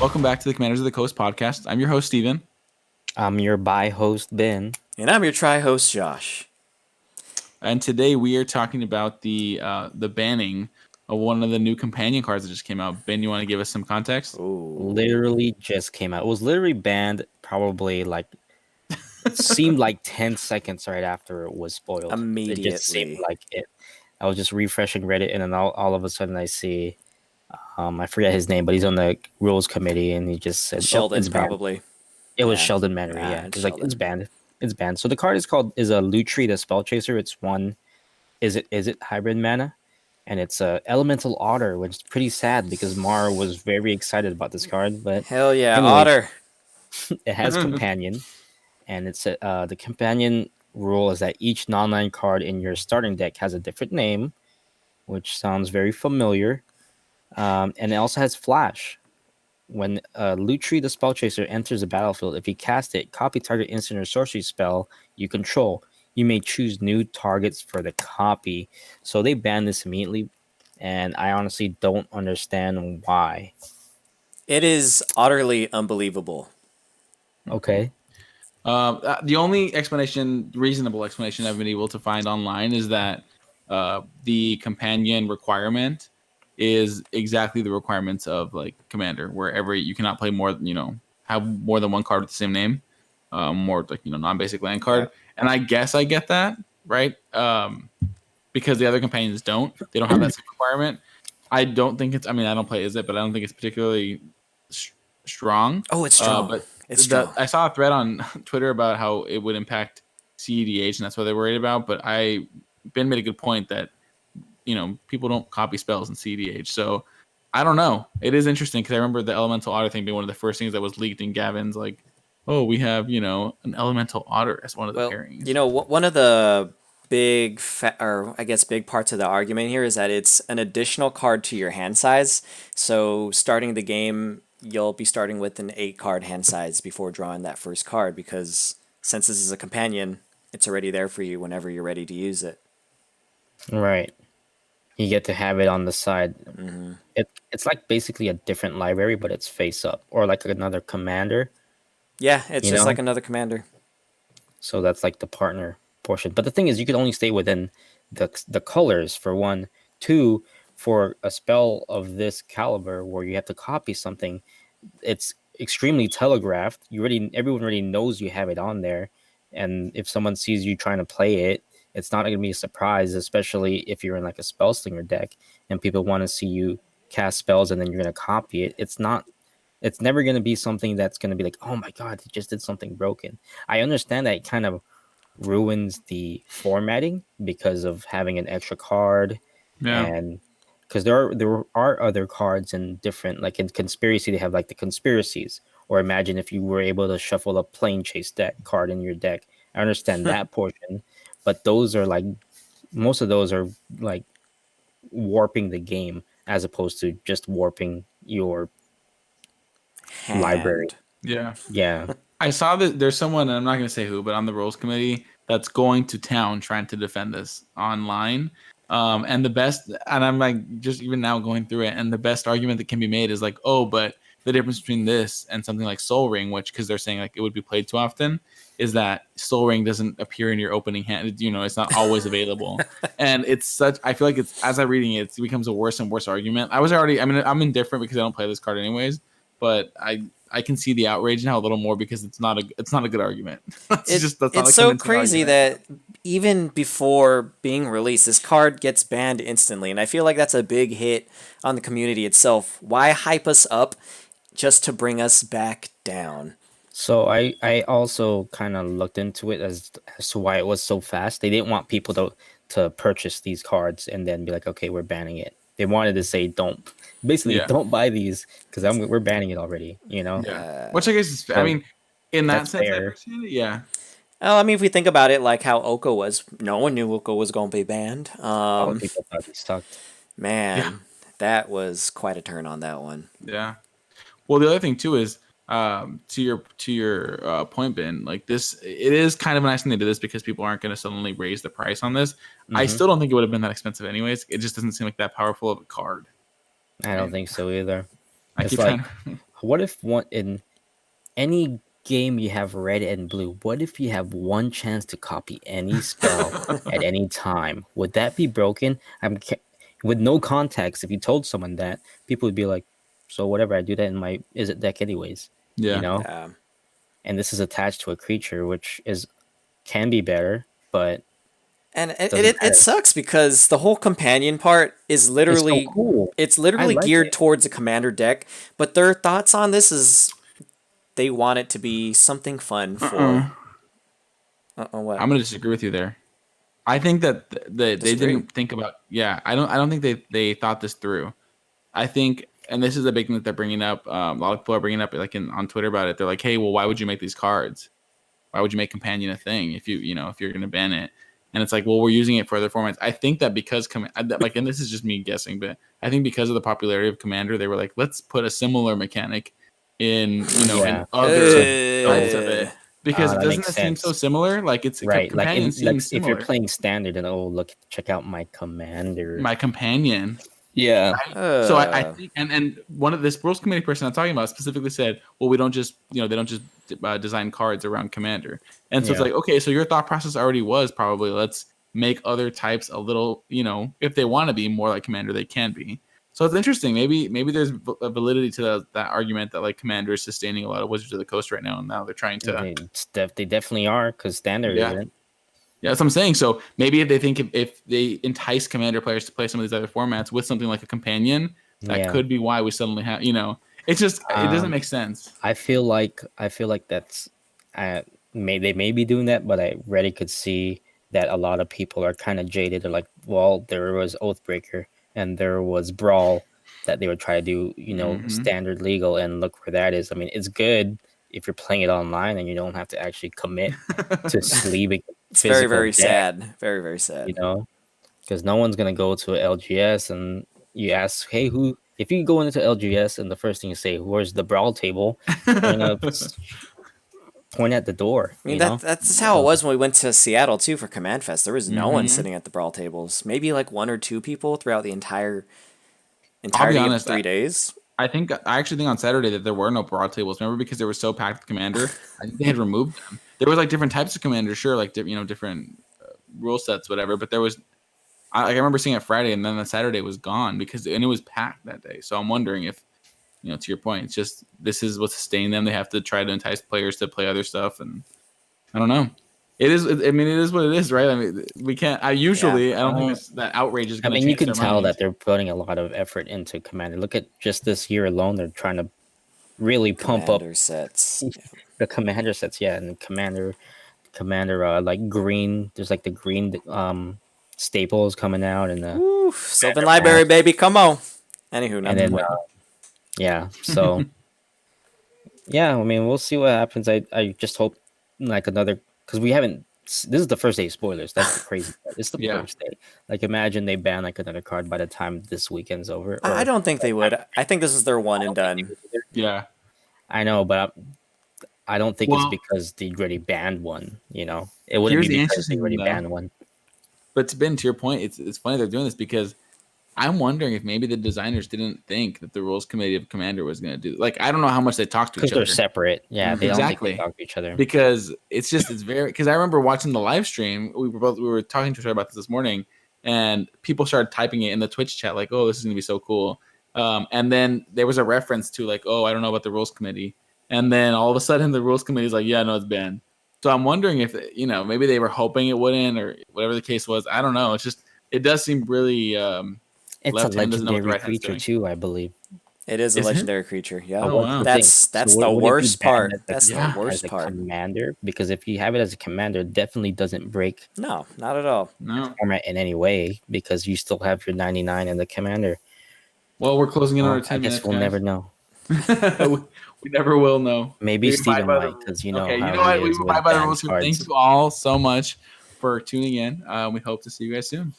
Welcome back to the Commanders of the Coast podcast. I'm your host, Steven. I'm your bi host, Ben. And I'm your tri-host, Josh. And today we are talking about the banning of one of the new companion cards that just came out. Ben, you want to give us some context? Ooh. Literally just came out. It was literally banned probably it seemed like 10 seconds right after it was spoiled. Immediately. It just seemed like it. I was just refreshing Reddit, and then all of a sudden I see, I forget his name, but he's on the rules committee, and he just said, Sheldon, it's banned. probably. It was Sheldon Mannery, yeah. It's like, it's banned. It's banned. So the card is a Lutri, the Spellchaser. It's one, is it hybrid mana? And it's a Elemental Otter, which is pretty sad because Mara was very excited about this card. But hell yeah, anyway, Otter. It has companion, and it's the companion rule is that each non-land card in your starting deck has a different name, which sounds very familiar. And it also has flash. When Lutri the Spellchaser enters the battlefield, if you cast it, copy target instant or sorcery spell you control. You may choose new targets for the copy. So they banned this immediately, and I honestly don't understand why. It is utterly unbelievable. Okay. The only reasonable explanation I've been able to find online is that the companion requirement is exactly the requirements of like Commander, where you cannot play more, have more than one card with the same name, more like non-basic land card. Yeah. And I guess I get that, right? Because the other companions don't have that same requirement. I don't think it's. I mean, I don't play Izzet, but I don't think it's particularly strong. Oh, it's strong. But it's strong. I saw a thread on Twitter about how it would impact EDH, and that's what they're worried about. But Ben made a good point that people don't copy spells in EDH, so I don't know. It is interesting because I remember the Elemental Otter thing being one of the first things that was leaked in Gavin's like, oh, we have an Elemental Otter as one of the pairings. One of the big parts of the argument here is that it's an additional card to your hand size. So starting the game, you'll be starting with an 8-card hand size before drawing that first card, because since this is a companion, it's already there for you whenever you're ready to use it. Right. You get to have it on the side. Mm-hmm. It's like basically a different library, but it's face up, or like another commander. Yeah, it's just like another commander. So that's like the partner portion. But the thing is, you can only stay within the colors for one. Two, for a spell of this caliber where you have to copy something, it's extremely telegraphed. Everyone already knows you have it on there, and if someone sees you trying to play it, it's not going to be a surprise, especially if you're in like a spell slinger deck and people want to see you cast spells and then you're going to copy it. It's never going to be something that's going to be like, oh my God, it just did something broken. I understand that it kind of ruins the formatting because of having an extra card. Yeah. And because there are other cards in different, like in Conspiracy, they have like the conspiracies. Or imagine if you were able to shuffle a Plane Chase deck card in your deck. I understand that portion. But those are most of those are like warping the game as opposed to just warping your library. Yeah. Yeah. I saw that there's someone, and I'm not going to say who, but on the rules committee that's going to town trying to defend this online. And I'm like, just even now going through it, and the best argument that can be made is like, oh, but the difference between this and something like Soul Ring, which, because they're saying like it would be played too often, is that Soul Ring doesn't appear in your opening hand. It's not always available. And I feel like as I'm reading it, it becomes a worse and worse argument. I'm indifferent because I don't play this card anyways, but I can see the outrage now a little more because it's not a good argument. It's so crazy that even before being released, this card gets banned instantly. And I feel like that's a big hit on the community itself. Why hype us up just to bring us back down? So I also kind of looked into it as to why it was so fast. They didn't want people to purchase these cards and then be like, okay, we're banning it. They wanted to say don't buy these because we're banning it already. Yeah. Which I guess is, in that sense, I understand it. Yeah. Well, if we think about it, like how Oko was, no one knew Oko was going to be banned. People thought he sucked. Man, that was quite a turn on that one. Yeah. Well, the other thing too is, to your point, Ben, like this, it is kind of nice thing they did this because people aren't going to suddenly raise the price on this. Mm-hmm. I still don't think it would have been that expensive anyways. It just doesn't seem like that powerful of a card. I don't think so either. I keep trying. what if one in any game you have red and blue? What if you have one chance to copy any spell at any time? Would that be broken? With no context. If you told someone that, people would be like, "So whatever, I do that in my Izzet deck anyways." You Yeah. know. Yeah. And this is attached to a creature, which can be better, but And doesn't it matter. sucks because the whole companion part is It's so literally cool. it's I literally like geared it. towards a commander deck, but their thoughts on this is they want it to be something fun for what? I'm gonna disagree with you there. I think that they Disagree. didn't think about. Yeah, I don't think they thought this through. I think, and this is a big thing that they're bringing up. A lot of people are bringing up like on Twitter about it. They're like, hey, well, why would you make these cards? Why would you make companion a thing if if you're gonna ban it? And it's like, well, we're using it for other formats. I think that because like, and this is just me guessing, but I think because of the popularity of Commander, they were like, let's put a similar mechanic in Yeah. in other types of Uh, it because that doesn't makes it seem so sense. similar? Like it's Right. companion seems If you're similar. playing standard and look, check out my commander. My companion. Yeah. So I think, and one of this rules committee person I'm talking about specifically said, well, we don't just, they don't just design cards around Commander. And so it's Yeah. like, okay, so your thought process already was probably let's make other types a little, if they want to be more like Commander, they can be. So it's interesting. Maybe there's a validity to that argument that like Commander is sustaining a lot of Wizards of the Coast right now, and now they're trying to. They definitely are because standard Yeah. isn't. Yeah, that's what I'm saying. So maybe if they think if they entice Commander players to play some of these other formats with something like a companion, that could be why we suddenly have. It's just it doesn't make sense. I feel like that's they may be doing that, but I already could see that a lot of people are kind of jaded. They're like, well, there was Oathbreaker and there was Brawl that they would try to do, standard legal, and look where that is. I mean, it's good if you're playing it online and you don't have to actually commit to sleeving. it's very, very deck, sad. Very, very sad. Because no one's gonna go to a LGS and you ask, hey, who? If you go into LGS and the first thing you say, where's the Brawl table? They're gonna point at the door. I mean, that's how it was when we went to Seattle too for Command Fest. There was no one sitting at the Brawl tables. Maybe like one or two people throughout the entirety honest, of 3 days. I actually think on Saturday that there were no Brawl tables. Remember, because they were so packed with Commander, I think they had removed them. There was like different types of Commander, sure, like different rule sets, whatever. But there was, I remember seeing it Friday, and then the Saturday was gone and it was packed that day. So I'm wondering if, to your point, it's just this is what's sustaining them. They have to try to entice players to play other stuff, and I don't know. It is. I mean, it is what it is, right? I mean, we can't. I don't think that outrage is going to change. You can tell that they're putting a lot of effort into Commander. Look at just this year alone; they're trying to really pump up sets. the Commander sets. Yeah, and Commander, like green. There's like the green staples coming out, and the Sylvan Library, baby, come on. Anywho, and then yeah, so yeah, I mean, we'll see what happens. I just hope like another, because we haven't. This is the first day of spoilers. That's the crazy part. It's the first day. Like, imagine they ban like another card by the time this weekend's over. I don't think they would. I think this is their one and done. Yeah, I know, but I don't think it's because they already banned one. It wouldn't be because they already banned one. But Ben, to your point, it's funny they're doing this because I'm wondering if maybe the designers didn't think that the rules committee of Commander was going to do. Like, I don't know how much they talked to each other. Because they're separate. Yeah, they don't think they talk to each other. Because it's very. Because I remember watching the live stream. We were talking to each other about this morning, and people started typing it in the Twitch chat like, "Oh, this is going to be so cool." And then there was a reference to like, "Oh, I don't know about the rules committee," and then all of a sudden the rules committee is like, "Yeah, no, it's banned." So I'm wondering if maybe they were hoping it wouldn't, or whatever the case was. I don't know. It's just it does seem really. It's a legendary creature too, I believe. It is a legendary creature. Yeah, that's the worst part. That's the worst part. Commander, because if you have it as a commander, it definitely doesn't break. No, not at all. No format in any way, because you still have your 99 and the commander. Well, we're closing in on our 10 minutes. I guess we'll never know. We never will know. Maybe Steven might, because you know what? We will buy by the rules. Thank you all so much for tuning in. We hope to see you guys soon.